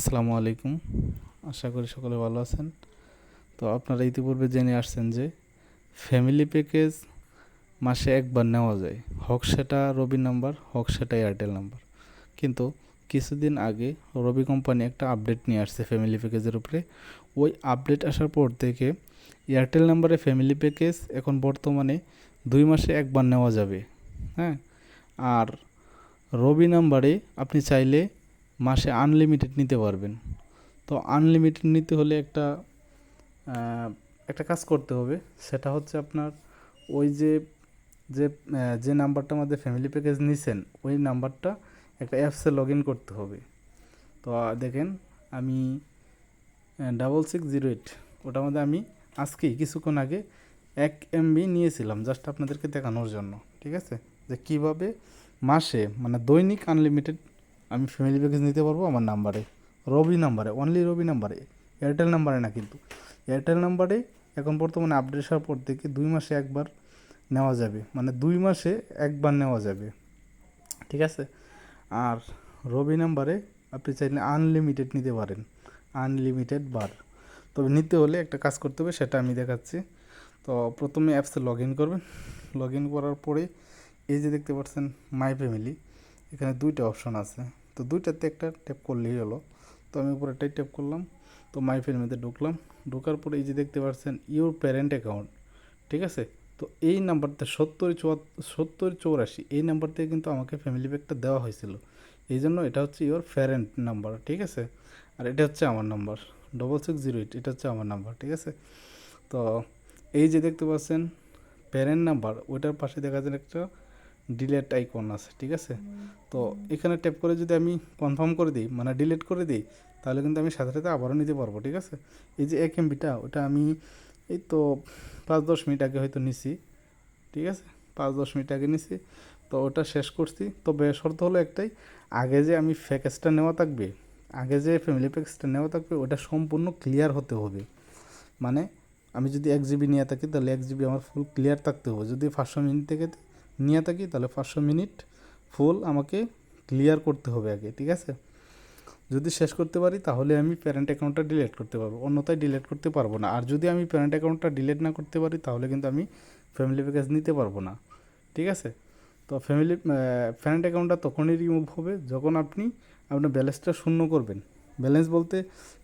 আসসালামু আলাইকুম। আশা করি সকলে ভালো আছেন। তো আপনারা ইতিপূর্বে জেনে আসছেন যে ফ্যামিলি প্যাকেজ মাসে একবার নেওয়া যায়, হোক সেটা রবি নাম্বার, হোক সেটা এয়ারটেল নাম্বার। কিন্তু কিছুদিন আগে রবি কোম্পানি একটা আপডেট নিয়ে আসছে ফ্যামিলি প্যাকেজের উপরে। ওই আপডেট আসার পর থেকে এয়ারটেল নাম্বারে ফ্যামিলি প্যাকেজ এখন বর্তমানে 2 মাসে একবার নেওয়া যাবে। হ্যাঁ, আর রবি নাম্বারে আপনি চাইলে মাসে আনলিমিটেড নিতে পারবেন। তো আনলিমিটেড নিতে হলে একটা কাজ করতে হবে। সেটা হচ্ছে আপনার ওই যে যে নাম্বারটা আমাদের ফ্যামিলি প্যাকেজ নিছেন ওই নাম্বারটা একটা অ্যাপসে লগ ইন করতে হবে। তো দেখেন, আমি 6608 ওটার মধ্যে আমি আজকেই কিছুক্ষণ আগে 1 MB নিয়েছিলাম, জাস্ট আপনাদেরকে দেখানোর জন্য। ঠিক আছে, যে কীভাবে মাসে মানে দৈনিক আনলিমিটেড আমি ফ্যামিলি প্যাকেজ নিতে পারবো আমার নাম্বারে, রবি নাম্বারে, অনলি রবি নাম্বারে, এয়ারটেল নাম্বারে না। কিন্তু এয়ারটেল নাম্বারে এখন বর্তমানে আপডেট আসার পর থেকে 2 মাসে একবার নেওয়া যাবে, মানে 2 মাসে একবার নেওয়া যাবে। ঠিক আছে, আর রবি নাম্বারে আপনি চাইলে আনলিমিটেড নিতে পারেন, আনলিমিটেড বার। তবে নিতে হলে একটা কাজ করতে হবে, সেটা আমি দেখাচ্ছি। তো প্রথমে অ্যাপসে লগ ইন করবেন। লগ ইন করার পরে এই যে দেখতে পাচ্ছেন মাই ফ্যামিলি, এখানে 2টা অপশন আছে। তো 2টাতে একটা ট্যাপ করলেই হলো। তো আমি উপরেরটাই ট্যাপ করলাম। তো মাই ফ্যামিলিতে ঢুকলাম। ঢোকার পরে এই যে দেখতে পাচ্ছেন ইউর প্যারেন্ট অ্যাকাউন্ট। ঠিক আছে, তো এই নাম্বারটা 7084 এই নাম্বার থেকে কিন্তু আমাকে ফ্যামিলি প্যাকটা দেওয়া হয়েছিল। এই জন্য এটা হচ্ছে ইওর প্যারেন্ট নাম্বার। ঠিক আছে, আর এটা হচ্ছে আমার নাম্বার 6608, এটা হচ্ছে আমার নাম্বার। ঠিক আছে, তো এই যে দেখতে পাচ্ছেন প্যারেন্ট নাম্বার, ওইটার পাশে দেখা যায় একটা ডিলেট আইকন আছে। ঠিক আছে, তো এখানে ট্যাপ করে যদি আমি কনফার্ম করে দিই, মানে ডিলিট করে দিই, তাহলে কিন্তু আমি সাথে সাথে আবারও নিতে পারবো। ঠিক আছে, এই যে 1 MBটা ওটা আমি এই তো 5-10 মিনিট আগে হয়তো নিছি। ঠিক আছে, 5-10 মিনিট আগে নিছি। তো ওটা শেষ করছি। তবে শর্ত হলো একটাই, আগে যে আমি প্যাকেজটা নেওয়া থাকবে, আগে যে ফ্যামিলি প্যাকেজটা নেওয়া থাকবে ওটা সম্পূর্ণ ক্লিয়ার হতে হবে। মানে আমি যদি 1 GB নিয়ে থাকি তাহলে 1 GB আমার ফুল ক্লিয়ার থাকতে হবে। যদি 500 মিনিট থেকে নিয়ে থাকি তাহলে 500 মিনিট ফুল আমাকে ক্লিয়ার করতে হবে আগে। ঠিক আছে, যদি শেষ করতে পারি তাহলে আমি প্যারেন্ট অ্যাকাউন্টটা ডিলিট করতে পারবো, অন্যথায় ডিলিট করতে পারবো না। আর যদি আমি প্যারেন্ট অ্যাকাউন্টটা ডিলিট না করতে পারি তাহলে কিন্তু আমি ফ্যামিলি প্যাকেজ নিতে পারবো না। ঠিক আছে, তো প্যারেন্ট অ্যাকাউন্টটা তখনই রিমুভ হবে যখন আপনি আপনার ব্যালেন্সটা শূন্য করবেন। ব্যালেন্স বলতে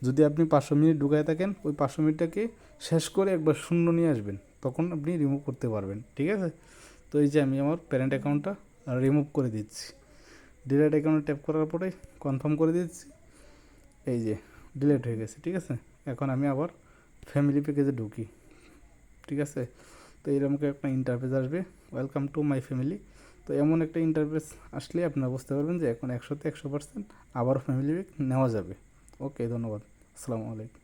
যদি আপনি 500 মিনিট ঢুকায় থাকেন, ওই 500 মিনিটটাকে শেষ করে একবার শূন্য নিয়ে আসবেন, তখন আপনি রিমুভ করতে পারবেন। ঠিক আছে, তো এই যে আমি আমার প্যারেন্ট অ্যাকাউন্টটা রিমুভ করে দিচ্ছি। ডিলিট অ্যাকাউন্টে ট্যাপ করার পরে কনফার্ম করে দিচ্ছি। এই যে ডিলিট হয়ে গেছে। ঠিক আছে, এখন আমি আবার ফ্যামিলি প্যাকেজে ঢুকি। ঠিক আছে, তো এরকম একটা ইন্টারফেস আসবে, ওয়েলকাম টু মাই ফ্যামিলি। তো এমন একটা ইন্টারফেস আসলে আপনারা বুঝতে পারবেন যে এখন 100% আবারও ফ্যামিলি প্যাক নেওয়া যাবে। ওকে, ধন্যবাদ। আসসালামু আলাইকুম।